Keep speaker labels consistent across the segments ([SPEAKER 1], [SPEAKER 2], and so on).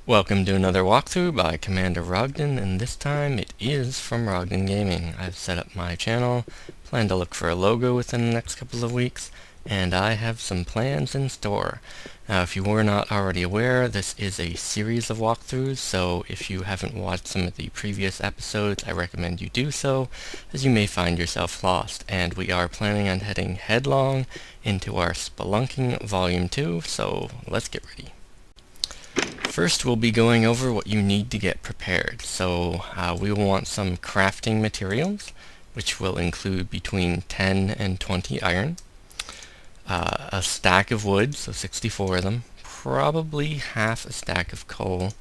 [SPEAKER 1] Welcome to another walkthrough by Commander Rogden, and this time it is from Rogden Gaming. I've set up my channel, plan to look for a logo within the next couple of weeks, and I have some plans in store. Now, if you were not already aware, this is a series of walkthroughs, so if you haven't watched some of the previous episodes, I recommend you do so, as you may find yourself lost. And we are planning on heading headlong into our Spelunking Volume 2, so let's get ready. First, we'll be going over what you need to get prepared. So we will want some crafting materials, which will include between 10 and 20 iron, a stack of wood, so 64 of them, probably half a stack of coal,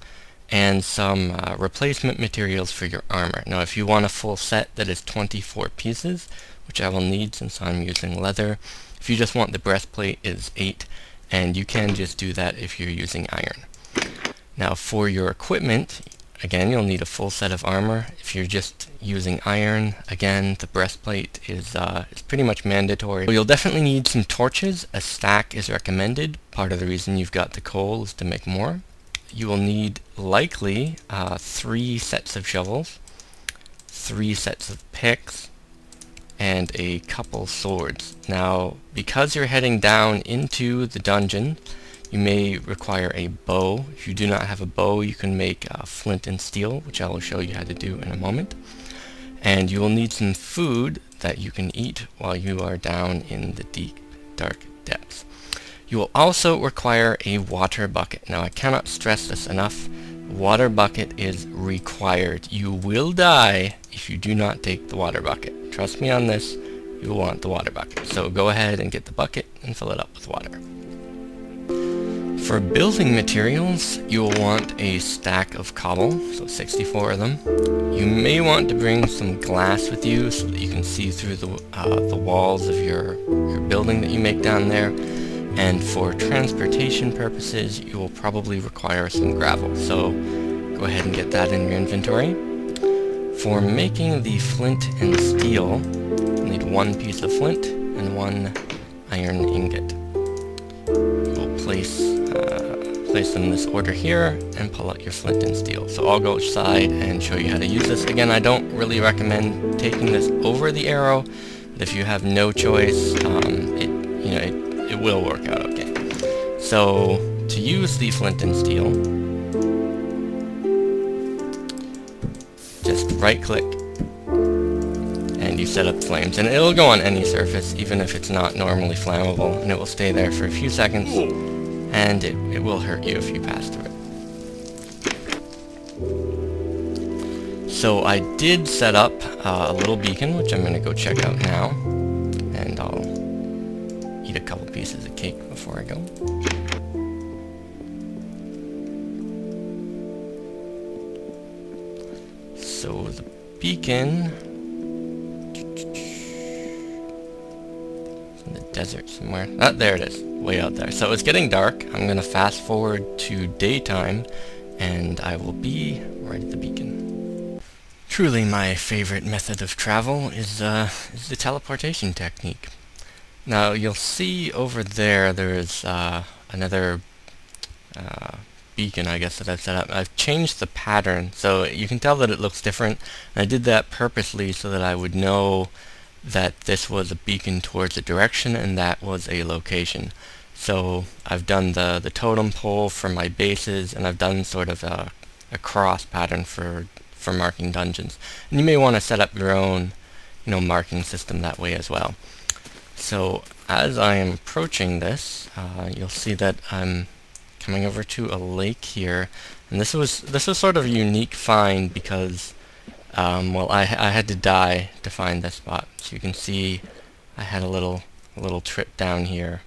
[SPEAKER 1] and some replacement materials for your armor. Now, if you want a full set that is 24 pieces, which I will need since I'm using leather, if you just want the breastplate, is 8, and you can just do that if you're using iron. Now for your equipment, again, you'll need a full set of armor. If you're just using iron, again, the breastplate is pretty much mandatory. So you'll definitely need some torches. A stack is recommended. Part of the reason you've got the coal is to make more. You will need likely 3 sets of shovels, 3 sets of picks, and a couple swords. Now, because you're heading down into the dungeon, you may require a bow. If you do not have a bow, you can make flint and steel, which I will show you how to do in a moment. And you will need some food that you can eat while you are down in the deep, dark depths. You will also require a water bucket. Now, I cannot stress this enough. Water bucket is required. You will die if you do not take the water bucket. Trust me on this, you will want the water bucket. So go ahead and get the bucket and fill it up with water. For building materials, you will want a stack of cobble, so 64 of them. You may want to bring some glass with you so that you can see through the walls of your building that you make down there. And for transportation purposes, you will probably require some gravel, so go ahead and get that in your inventory. For making the flint and steel, you need 1 piece of flint and 1 iron ingot. You will place them in this order here and pull out your flint and steel. So I'll go outside and show you how to use this. Again, I don't really recommend taking this over the arrow, but if you have no choice, it will work out okay. So to use the flint and steel, just right click and you set up flames, and it'll go on any surface even if it's not normally flammable, and it will stay there for a few seconds, and it will hurt you if you pass through it. So I did set up a little beacon, which I'm going to go check out now, and I'll eat a couple pieces of cake before I go. So the beacon is in the desert somewhere. Ah, there it is, way out there. So it's getting dark. I'm going to fast forward to daytime, and I will be right at the beacon. Truly my favorite method of travel is the teleportation technique. Now you'll see over there's another beacon, I guess, that I've set up. I've changed the pattern, so you can tell that it looks different. And I did that purposely so that I would know that this was a beacon towards a direction and that was a location. So I've done the totem pole for my bases, and I've done sort of a cross pattern for marking dungeons. And you may want to set up your own, marking system that way as well. So as I am approaching this, you'll see that I'm coming over to a lake here, and this was sort of a unique find because I had to die to find this spot. So you can see I had a little trip down here.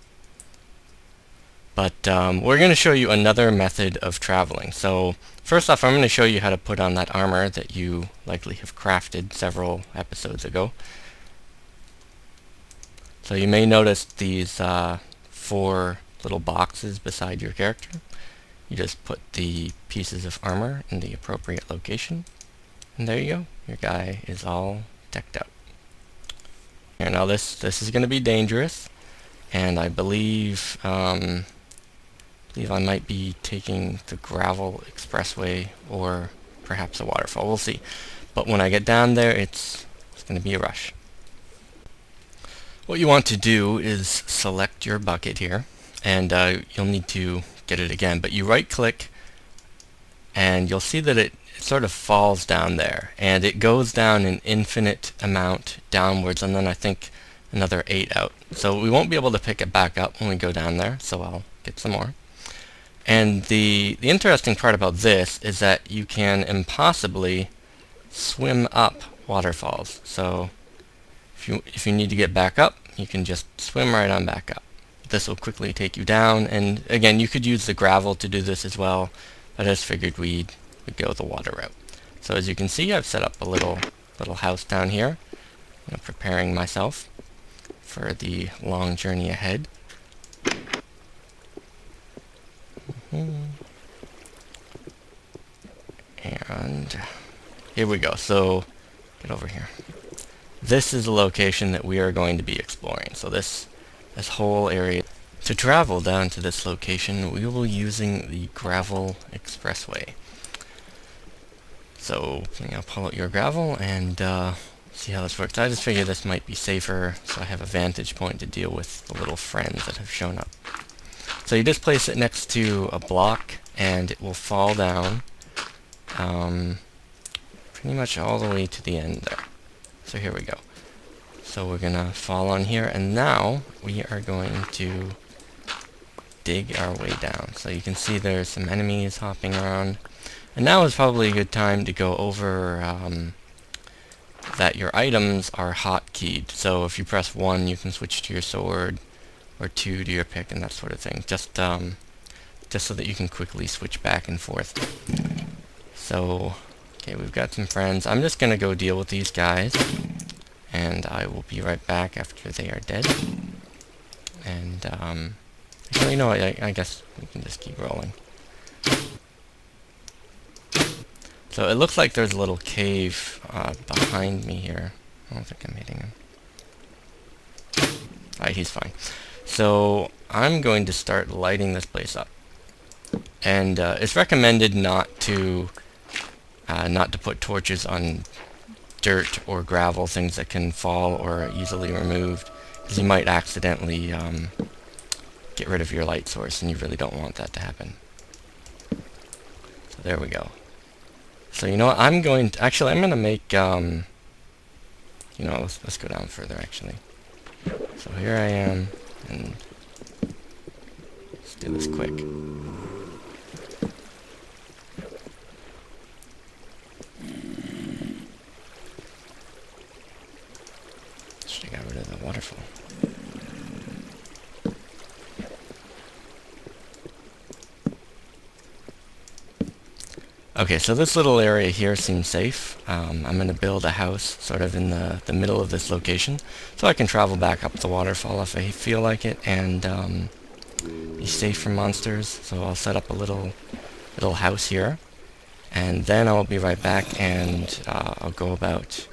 [SPEAKER 1] But we're going to show you another method of traveling. So first off, I'm going to show you how to put on that armor that you likely have crafted several episodes ago. So you may notice these 4 little boxes beside your character. You just put the pieces of armor in the appropriate location, and there you go. Your guy is all decked out. Here, now this is going to be dangerous, and I believe believe I might be taking the gravel expressway or perhaps a waterfall. We'll see. But when I get down there, it's going to be a rush. What you want to do is select your bucket here, and you'll need to get it again. But you right-click, and you'll see that it sort of falls down there, and it goes down an infinite amount downwards, and then I think another 8 out. So we won't be able to pick it back up when we go down there, so I'll get some more. And the interesting part about this is that you can impossibly swim up waterfalls. So if you need to get back up, you can just swim right on back up. This will quickly take you down, and again, you could use the gravel to do this as well, but I just figured we'd go the water route. So as you can see, I've set up a little house down here, preparing myself for the long journey ahead. And here we go. So get over here. This is the location that we are going to be exploring. So this whole area. To travel down to this location, we will be using the gravel expressway. So pull out your gravel and see how this works. I just figured this might be safer, so I have a vantage point to deal with the little friends that have shown up. So you just place it next to a block, and it will fall down pretty much all the way to the end there. So here we go. So we're gonna fall on here, and now we are going to dig our way down. So you can see there's some enemies hopping around, and now is probably a good time to go over that your items are hotkeyed. So if you press 1, you can switch to your sword, or 2 to your pick, and that sort of thing. Just so that you can quickly switch back and forth. So, okay, we've got some friends. I'm just gonna go deal with these guys, and I will be right back after they are dead. And actually, you know what? I guess we can just keep rolling. So it looks like there's a little cave behind me here. I don't think I'm hitting him. Alright, he's fine. So I'm going to start lighting this place up. And it's recommended not to put torches on dirt or gravel, things that can fall or are easily removed, because you might accidentally get rid of your light source, and you really don't want that to happen. So there we go. So you know what, I'm going to make, let's go down further actually. So here I am, and let's do this quick. Should have got rid of the waterfall. Okay, so this little area here seems safe. I'm going to build a house sort of in the middle of this location, so I can travel back up the waterfall if I feel like it, and be safe from monsters. So I'll set up a little house here, and then I'll be right back, and I'll go about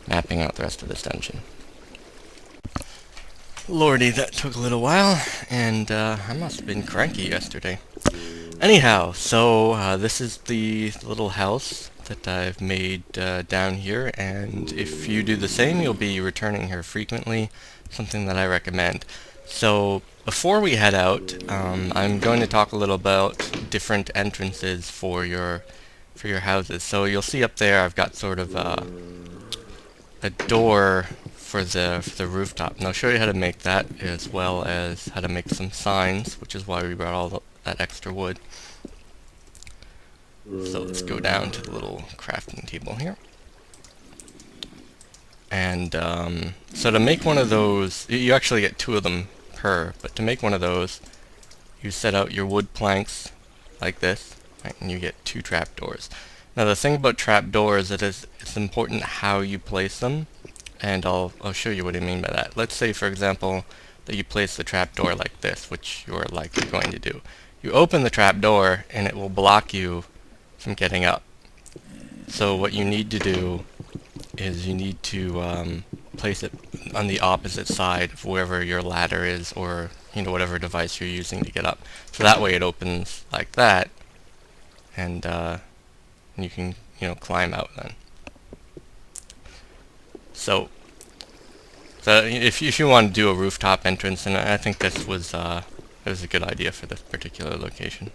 [SPEAKER 1] mapping out the rest of this dungeon. Lordy, that took a little while, and I must have been cranky yesterday. Anyhow, so this is the little house that I've made down here, and if you do the same, you'll be returning here frequently, something that I recommend. So before we head out, I'm going to talk a little about different entrances for your houses. So you'll see up there I've got sort of a door for the rooftop, and I'll show you how to make that, as well as how to make some signs, which is why we brought all that extra wood. So let's go down to the little crafting table here. And so to make one of those, you actually get 2 of them per, but to make one of those, you set out your wood planks like this, right, and you get 2 trapdoors. Now the thing about trapdoors is it's important how you place them, and I'll show you what I mean by that. Let's say, for example, that you place the trapdoor like this, which you're likely going to do. You open the trapdoor, and it will block you from getting up. So what you need to do is you need to place it on the opposite side of wherever your ladder is, or whatever device you're using to get up. So that way it opens like that, and you can climb out then. So if you want to do a rooftop entrance, and I think this was a good idea for this particular location.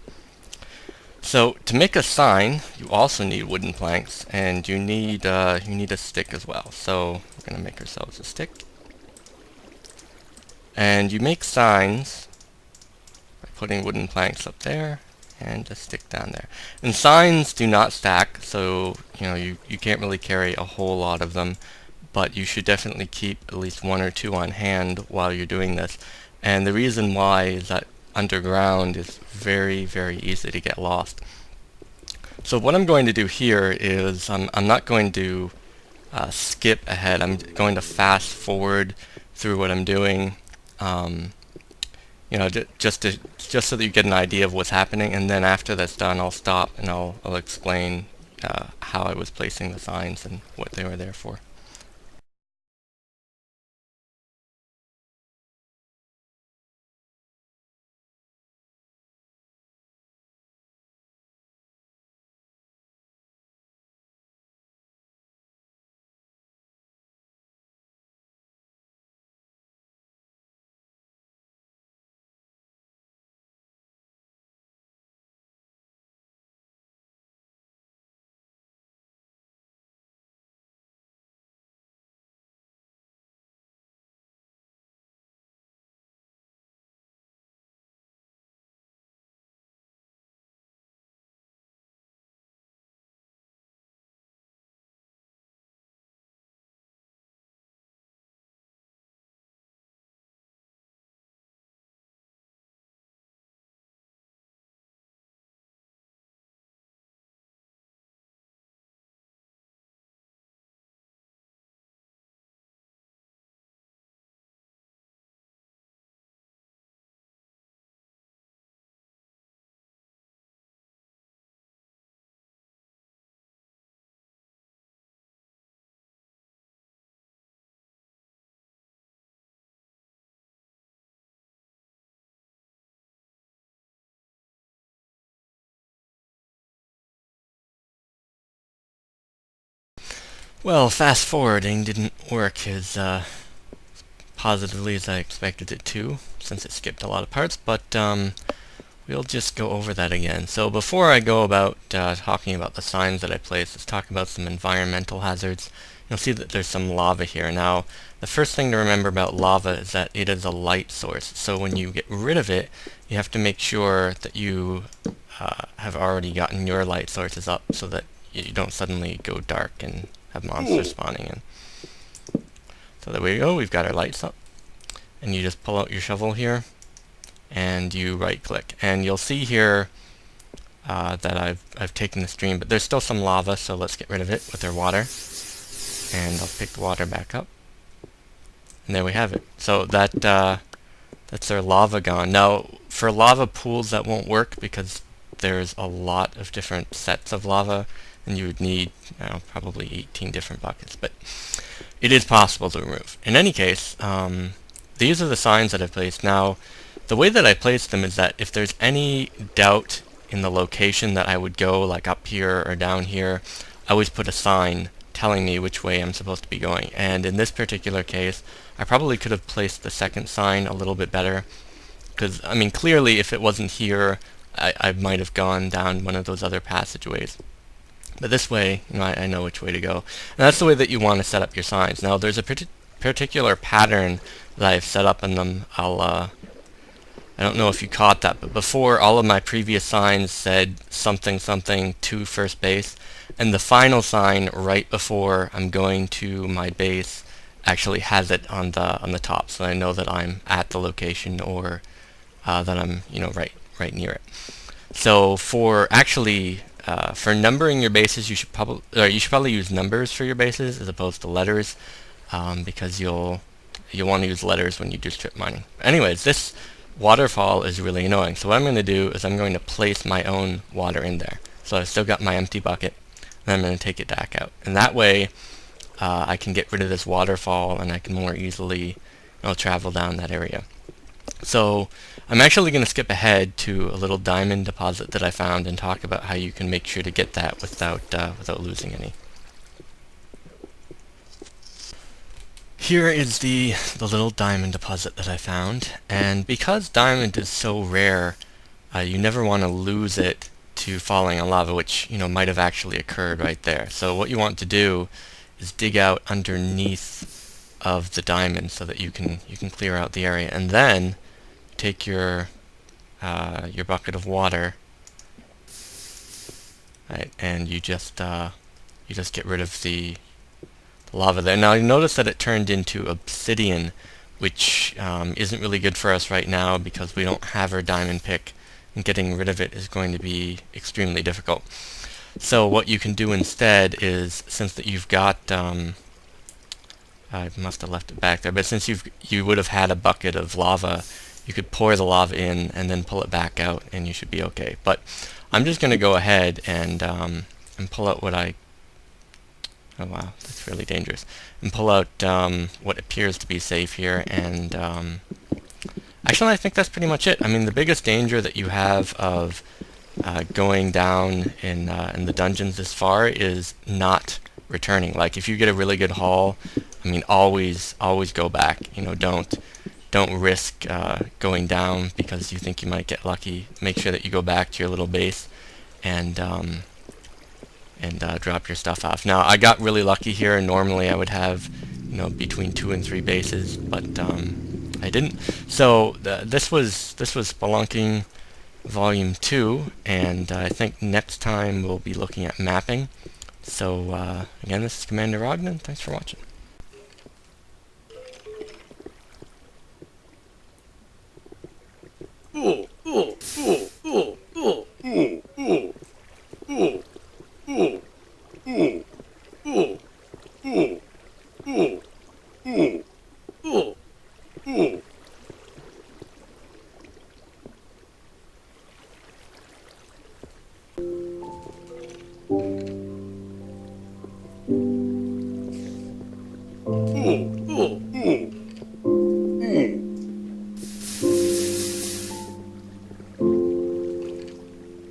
[SPEAKER 1] So to make a sign, you also need wooden planks, and you need a stick as well. So we're going to make ourselves a stick. And you make signs by putting wooden planks up there and a stick down there. And signs do not stack, so you can't really carry a whole lot of them, but you should definitely keep at least 1 or 2 on hand while you're doing this. And the reason why is that underground is very, very easy to get lost. So what I'm going to do here is I'm not going to skip ahead. I'm going to fast forward through what I'm doing, just so that you get an idea of what's happening. And then after that's done, I'll stop and I'll explain how I was placing the signs and what they were there for. Well, fast forwarding didn't work as positively as I expected it to, since it skipped a lot of parts, but we'll just go over that again. So before I go about talking about the signs that I placed, let's talk about some environmental hazards. You'll see that there's some lava here. Now, the first thing to remember about lava is that it is a light source. So when you get rid of it, you have to make sure that you have already gotten your light sources up so that you don't suddenly go dark and have monsters spawning in. So there we go, we've got our lights up. And you just pull out your shovel here, and you right click. And you'll see here that I've taken the stream, but there's still some lava, so let's get rid of it with our water. And I'll pick the water back up. And there we have it. So that's our lava gone. Now, for lava pools that won't work because there's a lot of different sets of lava, and you would need probably 18 different buckets, but it is possible to remove. In any case, these are the signs that I've placed. Now, the way that I place them is that if there's any doubt in the location that I would go, like up here or down here, I always put a sign telling me which way I'm supposed to be going. And in this particular case, I probably could have placed the second sign a little bit better, because, I mean, clearly if it wasn't here, I might have gone down one of those other passageways. But this way, I know which way to go. And that's the way that you want to set up your signs. Now, there's a particular pattern that I've set up in them. I don't know if you caught that, but before, all of my previous signs said something something to first base, and the final sign right before I'm going to my base actually has it on the top, so I know that I'm at the location, or that I'm right near it. So for numbering your bases, you should probably use numbers for your bases as opposed to letters, because you'll want to use letters when you do strip mining. Anyways, this waterfall is really annoying. So what I'm going to do is I'm going to place my own water in there. So I've still got my empty bucket, and I'm going to take it back out. And that way, I can get rid of this waterfall, and I can more easily travel down that area. So I'm actually going to skip ahead to a little diamond deposit that I found and talk about how you can make sure to get that without losing any. Here is the little diamond deposit that I found, and because diamond is so rare, you never want to lose it to falling in lava, which might have actually occurred right there. So what you want to do is dig out underneath of the diamond so that you can clear out the area, and then take your bucket of water, right, and you just get rid of the lava there. Now you notice that it turned into obsidian, which isn't really good for us right now because we don't have our diamond pick, and getting rid of it is going to be extremely difficult. So what you can do instead is, since that you've got, I must have left it back there, but since you would have had a bucket of lava, you could pour the lava in and then pull it back out, and you should be okay. But I'm just going to go ahead and pull out what I. Oh wow, that's really dangerous. And pull out what appears to be safe here, and actually I think that's pretty much it. I mean, the biggest danger that you have of going down in the dungeons this far is not returning. Like if you get a really good haul, I mean, always go back. Don't risk going down because you think you might get lucky. Make sure that you go back to your little base and drop your stuff off. Now I got really lucky here. Normally I would have between 2 and 3 bases, but I didn't. So this was Spelunking Volume 2, and I think next time we'll be looking at mapping. So again, this is Commander Rognan. Thanks for watching.
[SPEAKER 2] Ooh, ooh, ooh, ooh, ooh, ooh, ooh, ooh, ooh, ooh, ooh, ooh, ooh, ooh, ooh, ooh.